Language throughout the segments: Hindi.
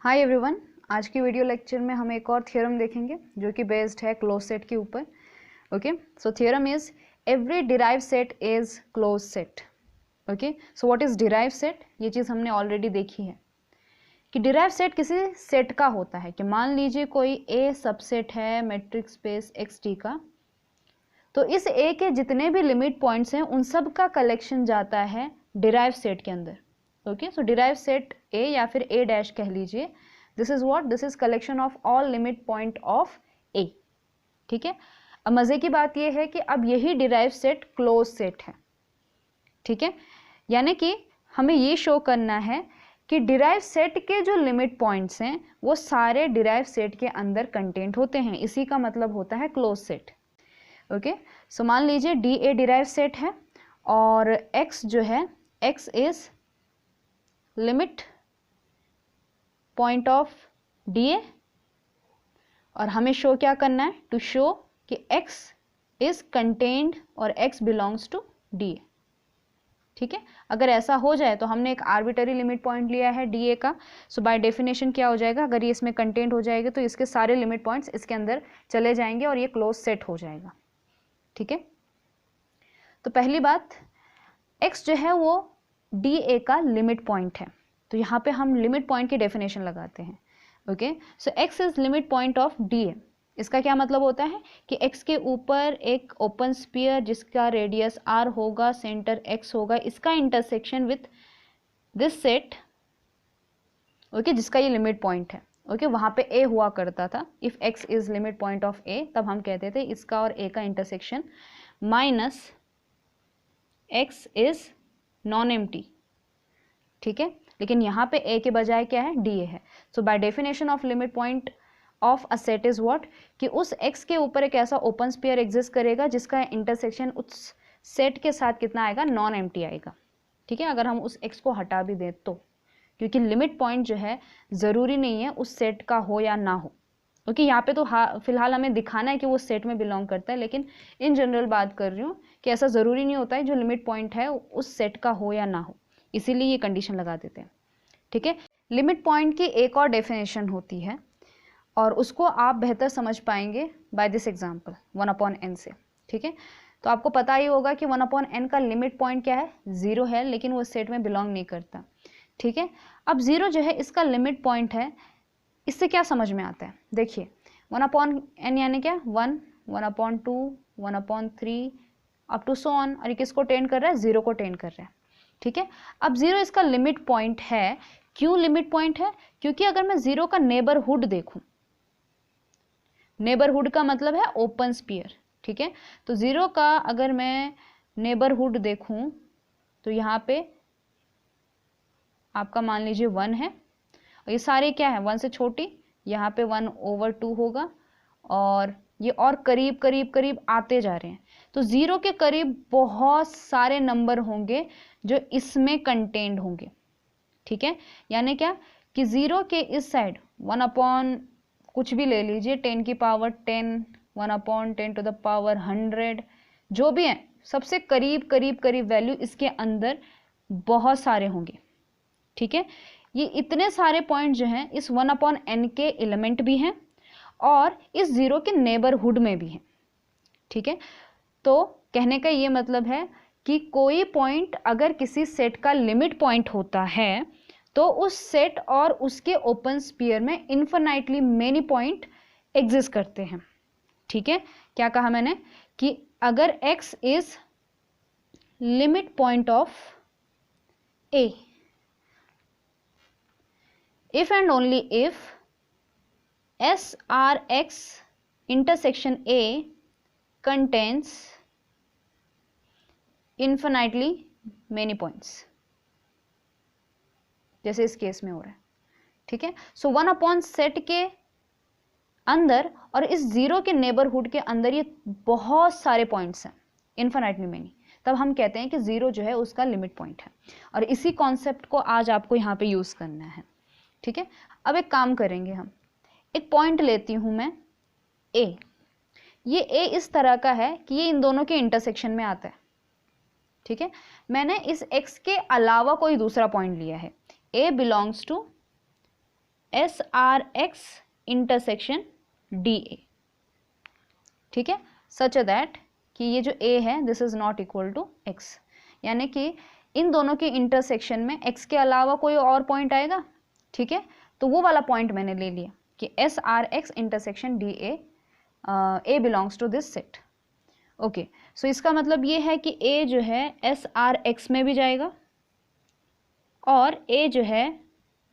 हाय एवरीवन, आज की वीडियो लेक्चर में हम एक और थ्योरम देखेंगे जो कि बेस्ड है क्लोज सेट के ऊपर। Okay, so theorem is every derive set is close set. Okay, so what is derive set? ये चीज़ हमने ऑलरेडी देखी है कि डिराइव सेट किसी सेट का होता है कि मान लीजिए कोई ए सबसेट है मैट्रिक्स स्पेस एक्स टी का, तो इस ए के जितने भी लिमिट पॉइंट्स हैं उन सब का कलेक्शन जाता है डिराइव सेट के अंदर। Okay, so derive set A या फिर ए डैश कह लीजिए, this is what, this is collection of all limit point of A. ठीक है, अब मजे की बात यह है कि अब यही डिराइव सेट क्लोज सेट है। ठीक है, यानी कि हमें ये शो करना है कि डिराइव सेट के जो लिमिट पॉइंट्स हैं वो सारे डिराइव सेट के अंदर कंटेंट होते हैं, इसी का मतलब होता है क्लोज सेट। ओके, सो मान लीजिए डी ए डिराइव सेट है और एक्स जो है, x is limit point of D A, और हमें शो क्या करना है, टू शो कि x इज कंटेन्ड और x belongs to D A. ठीक है, अगर ऐसा हो जाए तो हमने एक आर्बिटरी लिमिट पॉइंट लिया है डी ए का, सो बाय डेफिनेशन क्या हो जाएगा, अगर ये इसमें कंटेंट हो जाएगा तो इसके सारे लिमिट पॉइंट्स इसके अंदर चले जाएंगे और ये क्लोज सेट हो जाएगा। ठीक है, तो पहली बात, x जो है वो डी ए का लिमिट पॉइंट है, तो यहाँ पे हम लिमिट पॉइंट की डेफिनेशन लगाते हैं। Okay, so x is limit point of D ए। इसका क्या मतलब होता है कि x के ऊपर एक ओपन स्फीयर जिसका रेडियस r होगा, सेंटर x होगा, इसका intersection with this set, okay, जिसका ये लिमिट पॉइंट है। ओके, वहाँ पे a हुआ करता था, if x is limit point of a, तब हम कहते थे इसका और a का intersection minus x is non empty. ठीक है, लेकिन यहाँ पे a के बजाय क्या है, डी ए है। So by definition of limit point of a set is what, कि उस x के ऊपर एक ऐसा ओपन स्फीयर एग्जिस्ट करेगा जिसका इंटरसेक्शन उस सेट के साथ कितना आएगा, नॉन एम्प्टी आएगा। ठीक है, अगर हम उस x को हटा भी दें तो, क्योंकि लिमिट पॉइंट जो है ज़रूरी नहीं है उस सेट का हो या ना हो। ओके, यहाँ पे तो फिलहाल हमें दिखाना है कि वो सेट में बिलोंग करता है, लेकिन इन जनरल बात कर रही हूँ कि ऐसा ज़रूरी नहीं होता है जो लिमिट पॉइंट है उस सेट का हो या ना हो, इसीलिए ये कंडीशन लगा देते हैं। ठीक है, लिमिट पॉइंट की एक और डेफिनेशन होती है और उसको आप बेहतर समझ पाएंगे बाय दिस एग्जांपल 1/n से। ठीक है, तो आपको पता ही होगा कि 1/n का लिमिट पॉइंट क्या है, 0 है, लेकिन वो सेट में बिलोंग नहीं करता। ठीक है, अब 0 जो है इसका लिमिट पॉइंट है, इससे क्या समझ में आता है, देखिए 1/n यानी क्या, 1, 1/2, 1/3 अप टू सो ऑन, और ये किसको टेंड कर रहा है, 0 को टेंड कर रहा है। ठीक है, अब 0 इसका लिमिट पॉइंट है। क्यों लिमिट पॉइंट है? क्योंकि अगर मैं 0 का नेबरहुड देखूं, नेबरहुड का मतलब है ओपन स्फीयर। ठीक है, तो 0 का अगर मैं नेबरहुड देखूं तो यहाँ पे आपका मान लीजिए 1 है, और ये सारे क्या है, 1 से छोटी, यहाँ पे 1/2 होगा, और ये और करीब करीब करीब आते जा रहे हैं, तो 0 के करीब बहुत सारे नंबर होंगे जो इसमें कंटेंड होंगे। ठीक है, यानी क्या कि 0 के इस साइड 1/ कुछ भी ले लीजिए, 10 की पावर 10, 1/10 टू द पावर 100, जो भी है सबसे करीब करीब करीब वैल्यू इसके अंदर बहुत सारे होंगे। ठीक है, ये इतने सारे पॉइंट जो हैं इस 1/n के एलिमेंट भी हैं और इस 0 के नेबरहुड में भी हैं। ठीक है, तो कहने का ये मतलब है कि कोई पॉइंट अगर किसी सेट का लिमिट पॉइंट होता है तो उस सेट और उसके ओपन स्फीयर में इन्फिनाइटली मेनी पॉइंट एग्जिस्ट करते हैं। ठीक है, क्या कहा मैंने कि अगर x is limit point of a, if and only if SRX intersection A contains infinitely many points, जैसे इस केस में हो रहा है। ठीक है, सो 1/n सेट के अंदर और इस 0 के नेबरहुड के अंदर ये बहुत सारे पॉइंट्स हैं, इन्फिनाइटली मेनी, तब हम कहते हैं कि 0 जो है उसका लिमिट पॉइंट है, और इसी कॉन्सेप्ट को आज आपको यहाँ पे यूज करना है। ठीक है, अब एक काम करेंगे, हम एक पॉइंट लेती हूं मैं a, ये a इस तरह का है कि ये इन दोनों के इंटरसेक्शन में आता है। ठीक है, मैंने इस x के अलावा कोई दूसरा पॉइंट लिया है, a belongs to SRX intersection DA, ठीक है, सच दैट कि ये जो A है this is not equal to X, यानी कि इन दोनों के इंटरसेक्शन में X के अलावा कोई और पॉइंट आएगा, ठीक है, तो वो वाला पॉइंट मैंने ले लिया कि SRX intersection DA, A belongs to this set. Okay, so इसका मतलब ये है कि A जो है SRX में भी जाएगा और A जो है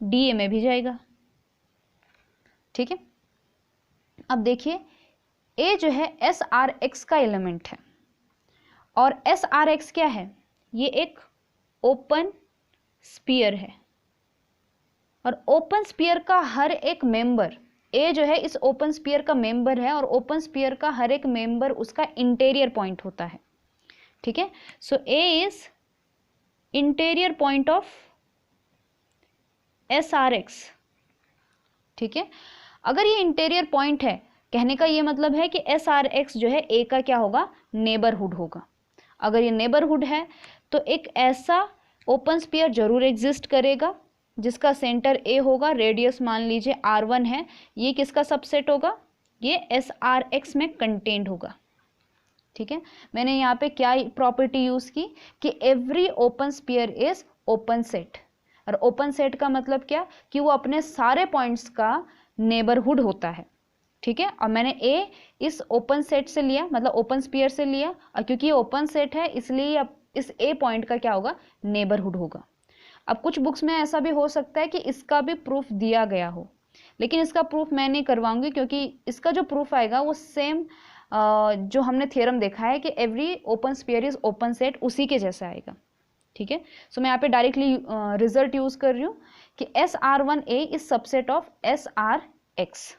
DA में भी जाएगा, ठीक है। अब देखिए A जो है SRX का एलिमेंट है और SRX क्या है, ये एक ओपन स्फीयर है और ओपन स्फीयर का हर एक मेंबर, A जो है इस ओपन स्फीयर का मेंबर है और ओपन स्फीयर का हर एक मेंबर उसका इंटीरियर पॉइंट होता है, ठीक है। सो A is interior point of SRX, ठीक है। अगर ये इंटीरियर पॉइंट है, कहने का ये मतलब है कि SRX जो है A का क्या होगा, नेबरहुड होगा। अगर ये नेबरहुड है तो एक ऐसा ओपन स्फीयर जरूर एग्जिस्ट करेगा जिसका सेंटर A होगा, रेडियस मान लीजिए R1 है, ये किसका सबसेट होगा, ये SRX में कंटेन्ड होगा, ठीक है। मैंने यहाँ पे क्या प्रॉपर्टी यूज की कि every open sphere is open set, और ओपन सेट का मतलब क्या कि वो अपने सारे पॉइंट्स का नेबरहुड होता है, ठीक है। और मैंने A इस ओपन सेट से लिया, मतलब ओपन स्फीयर से लिया, और क्योंकि ये ओपन सेट है इसलिए अब इस A पॉइंट का क्या होगा, नेबरहुड होगा। अब कुछ बुक्स में ऐसा भी हो सकता है कि इसका भी प्रूफ दिया गया हो, लेकिन इसका प्रूफ मैं नहीं करवाऊंगी क्योंकि इसका जो प्रूफ आएगा वो सेम जो हमने थ्योरम देखा है कि every open sphere is open set, उसी के जैसा आएगा, ठीक है। सो मैं यहाँ पे डायरेक्टली रिजल्ट यूज कर रही हूँ कि SR1A is subset of SRX।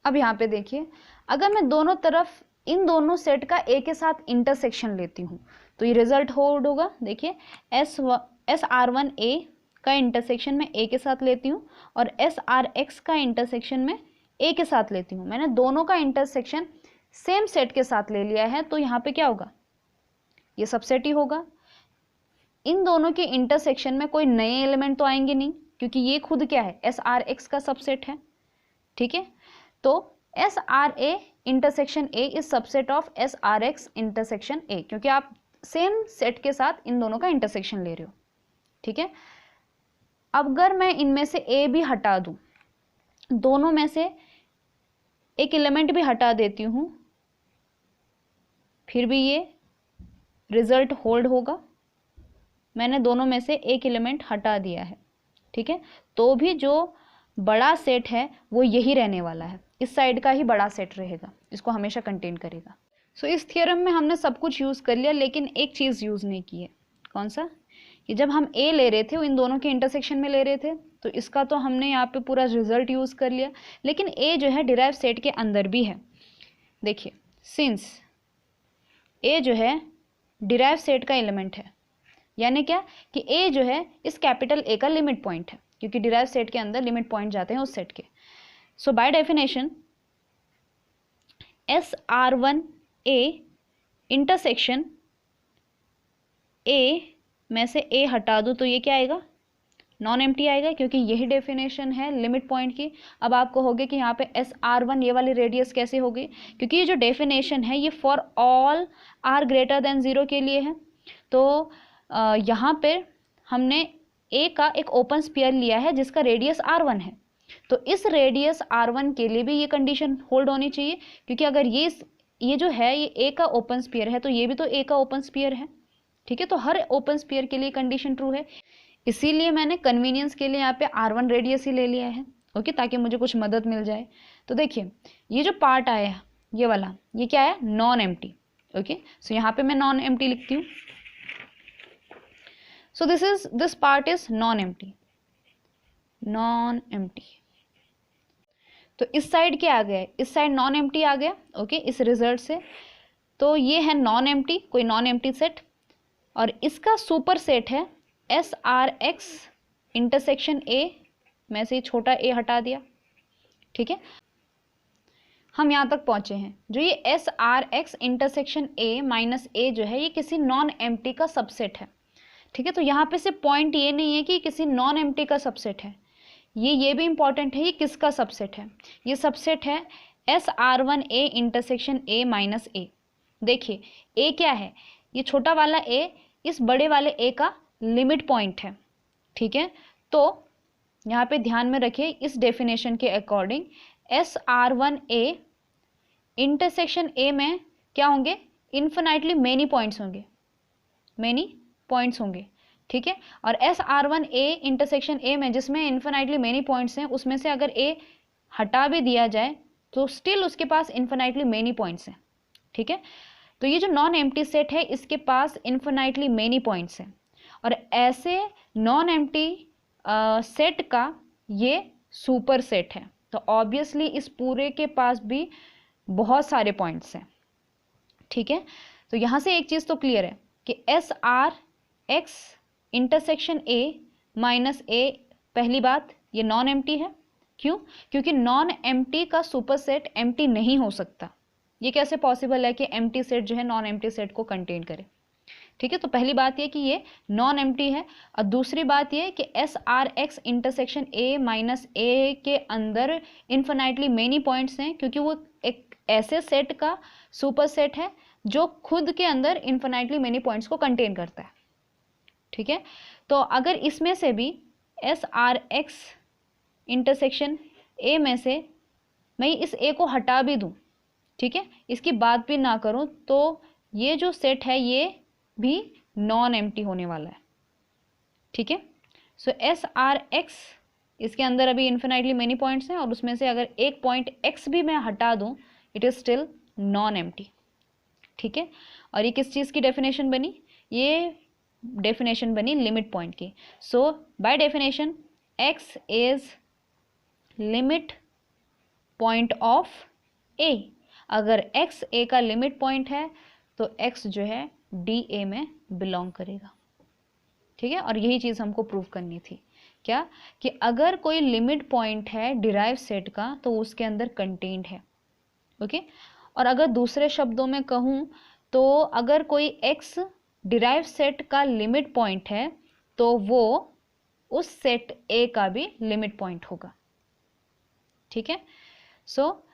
अब यहाँ पे देखिए, अगर मैं दोनों तरफ इन दोनों सेट का A के साथ इंटरसेक्शन लेती हूँ तो ये रिजल्ट होल्ड होगा। देखिए SR1A का इंटरसेक्शन मैं A के साथ लेती हूँ और SRX का इंटरसेक्शन में A के साथ लेती हूँ, मैंने दोनों का इंटरसेक्शन सेम सेट के साथ ले लिया है, तो यहाँ पे क्या होगा, ये सबसेट ही होगा। इन दोनों के इंटरसेक्शन में कोई नए एलिमेंट तो आएंगे नहीं क्योंकि ये खुद क्या है, SRX का सबसेट है, ठीक है। तो SRA intersection A is subset of SRX intersection A, क्योंकि आप सेम सेट के साथ इन दोनों का इंटरसेक्शन ले रहे हो, ठीक है। अगर मैं इनमें से A भी हटा दूं, दोनों में से एक एलिमेंट भी हटा देती हूं, फिर भी ये रिजल्ट होल्ड होगा। मैंने दोनों में से एक एलिमेंट हटा दिया है, ठीक है, तो भी जो बड़ा सेट है वो यही रहने वाला है, इस साइड का ही बड़ा सेट रहेगा, इसको हमेशा कंटेन करेगा। सो इस थ्योरम में हमने सब कुछ यूज कर लिया, लेकिन एक चीज यूज नहीं की है। कौन सा, कि जब हम A ले रहे थे वो इन दोनों के इंटरसेक्शन में ले रहे थे, तो इसका तो हमने यहाँ पे पूरा रिजल्ट यूज कर लिया, लेकिन A जो है डिराइव सेट के अंदर भी है। देखिए सिंस A जो है डिराइव सेट का एलिमेंट है, यानी क्या कि A जो है इस कैपिटल A का लिमिट पॉइंट है, क्योंकि डिराइव सेट के अंदर लिमिट पॉइंट जाते हैं उस सेट के। So by definition SR1A intersection A में से A हटा दूँ तो ये क्या आएगा, नॉन एम्प्टी आएगा, क्योंकि यही डेफिनेशन है लिमिट पॉइंट की। अब आप कहोगे कि यहाँ पे SR1 ये वाली रेडियस कैसे होगी, क्योंकि ये जो डेफिनेशन है ये for all R greater than 0 के लिए है। तो यहाँ पे हमने A का एक ओपन स्फीयर लिया है जिसका रेडियस R1 है, तो इस रेडियस R1 के लिए भी ये कंडीशन होल्ड होनी चाहिए, क्योंकि अगर ये जो है ये A का ओपन स्फीयर है तो ये भी तो A का ओपन स्फीयर है, ठीक है। तो हर ओपन स्फीयर के लिए कंडीशन ट्रू है, इसीलिए मैंने कन्वीनियंस के लिए यहाँ पे R1 रेडियस ही ले लिया है, ओके, ताकि मुझे कुछ मदद मिल जाए। तो देखिए ये जो पार्ट आया ये वाला, ये क्या है, नॉन एम्प्टी, ओके। सो यहाँ पे मैं नॉन एम्प्टी लिखती हूँ। So this part is non empty, non empty. तो इस साइड क्या आ गया, इस साइड नॉन एम्प्टी आ गया, ओके, इस रिजल्ट से। तो ये है नॉन एम्प्टी, कोई नॉन एम्प्टी सेट, और इसका सुपर सेट है SRX इंटरसेक्शन A में से छोटा A हटा दिया, ठीक है। हम यहाँ तक पहुंचे हैं। जो ये SRX intersection A minus A जो है ये किसी नॉन एम्प्टी का सबसेट है, ठीक है। तो यहाँ पे से पॉइंट ये नहीं है कि किसी नॉन एम्प्टी का सबसेट है, ये भी इंपॉर्टेंट है, ये किसका सबसेट है? ये सबसेट है SR1A intersection A minus A। देखिए A क्या है, ये छोटा वाला A इस बड़े वाले A का लिमिट पॉइंट है, ठीक है। तो यहाँ पे ध्यान में रखिए इस डेफिनेशन के अकॉर्डिंग SR1A इंटरसेक्शन A में क्या होंगे? इन्फिनाइटली मेनी पॉइंट्स होंगे, मेनी पॉइंट्स होंगे, ठीक है। और SR1A इंटरसेक्शन A में जिसमें इन्फिनाइटली मेनी पॉइंट्स हैं, उसमें से अगर A हटा भी दिया जाए तो स्टिल उसके पास इन्फिनाइटली मेनी पॉइंट्स हैं, ठीक है। तो ये जो नॉन एम्प्टी सेट है इसके पास इन्फिनाइटली मेनी पॉइंट्स हैं, और ऐसे नॉन एम्प्टी सेट का ये सुपर सेट है। तो ऑब्वियसली इस पूरे के पास भी बहुत सारे पॉइंट्स हैं, ठीक है। तो यहाँ से एक चीज़ तो क्लियर है कि SRX intersection A minus A, पहली बात ये नॉन एम्प्टी है। क्यों? क्योंकि नॉन एम्प्टी का सुपर सेट एम्प्टी नहीं हो सकता। ये कैसे पॉसिबल है कि एम्प्टी सेट जो है नॉन एम्प्टी सेट को कंटेन करे, ठीक है। तो पहली बात ये कि ये नॉन एम्प्टी है, और दूसरी बात ये कि SRX intersection A minus A के अंदर इन्फिनाइटली मेनी पॉइंट्स हैं, क्योंकि वो एक ऐसे सेट का सुपर सेट है जो खुद के अंदर इन्फिनाइटली मेनी पॉइंट्स को कंटेन करता है, ठीक है। तो अगर इसमें से भी SRX इंटरसेक्शन A में से मैं इस A को हटा भी दूं, ठीक है, इसकी बात भी ना करूं, तो ये जो सेट है ये भी नॉन एम्प्टी होने वाला है, ठीक है। सो SRX इसके अंदर अभी इन्फिनाइटली मेनी पॉइंट्स हैं, और उसमें से अगर एक पॉइंट X भी मैं हटा दूं, it is still non empty, ठीक है। और ये किस चीज़ की डेफिनेशन बनी? ये डेफिनेशन बनी लिमिट पॉइंट की। So by definition X is limit point of A। अगर X A का लिमिट पॉइंट है तो X जो है DA में बिलोंग करेगा, ठीक है। और यही चीज़ हमको प्रूव करनी थी, क्या? कि अगर कोई लिमिट पॉइंट है डिराइव सेट का तो उसके अंदर कंटेंट है, ओके। और अगर दूसरे शब्दों में कहूँ तो अगर कोई X डिराइव सेट का लिमिट पॉइंट है तो वो उस सेट A का भी लिमिट पॉइंट होगा, ठीक है। सो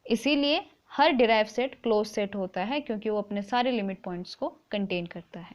इसीलिए हर डिराइव सेट क्लोज सेट होता है, क्योंकि वो अपने सारे लिमिट पॉइंट्स को कंटेन करता है।